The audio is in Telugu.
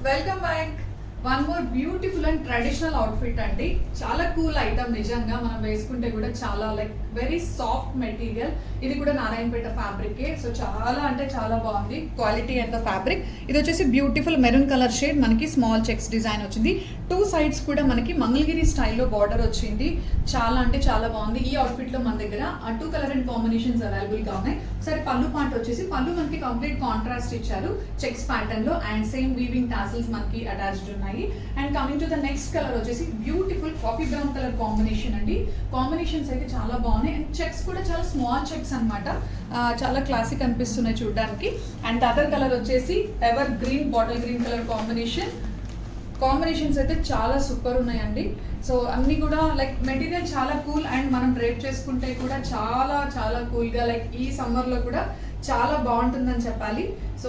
Welcome back. One more beautiful and traditional outfit అండి. చాలా కూల్ ఐటమ్, నిజంగా మనం వేసుకుంటే కూడా చాలా లైక్ వెరీ సాఫ్ట్ మెటీరియల్. ఇది కూడా నారాయణపేట ఫ్యాబ్రికే. సో చాలా అంటే చాలా బాగుంది క్వాలిటీ అండ్ ద ఫ్యాబ్రిక్. ఇది వచ్చేసి బ్యూటిఫుల్ మెరూన్ కలర్ షేడ్, మనకి స్మాల్ చెక్స్ డిజైన్ వచ్చింది. టూ సైడ్స్ కూడా మనకి మంగళగిరి స్టైల్లో బార్డర్ వచ్చింది. చాలా అంటే చాలా బాగుంది. ఈ అవుట్ఫిట్ లో మన దగ్గర ఆ two colour and combinations available గా ఉన్నాయి. సరే, పళ్ళు పార్ట్ వచ్చేసి పళ్ళు మనకి కంప్లీట్ కాంట్రాస్ట్ ఇచ్చారు చెక్స్ ప్యాటర్న్ లో, అండ్ సేమ్ వీవింగ్ టాసిల్స్ మనకి అటాచ్డ్ ఉన్నాయి. And coming to the next colour వచ్చేసి beautiful coffee brown colour combination అండి. కాంబినేషన్స్ అయితే చాలా బాగున్నాయి. అండ్ చెక్స్ కూడా చాలా స్మాల్ చెక్స్ అన్నమాట. చాలా క్లాసిక్ అనిపిస్తున్నాయి చూడడానికి. అండ్ అదర్ కలర్ వచ్చేసి ever green, bottle green colour combinations అయితే చాలా సూపర్ ఉన్నాయండి. సో అన్ని కూడా లైక్ మెటీరియల్ చాలా కూల్, అండ్ మనం డ్రేప్ చేసుకుంటే కూడా చాలా చాలా కూల్గా లైక్ ఈ సమ్మర్లో కూడా చాలా బాగుంటుందని చెప్పాలి. సో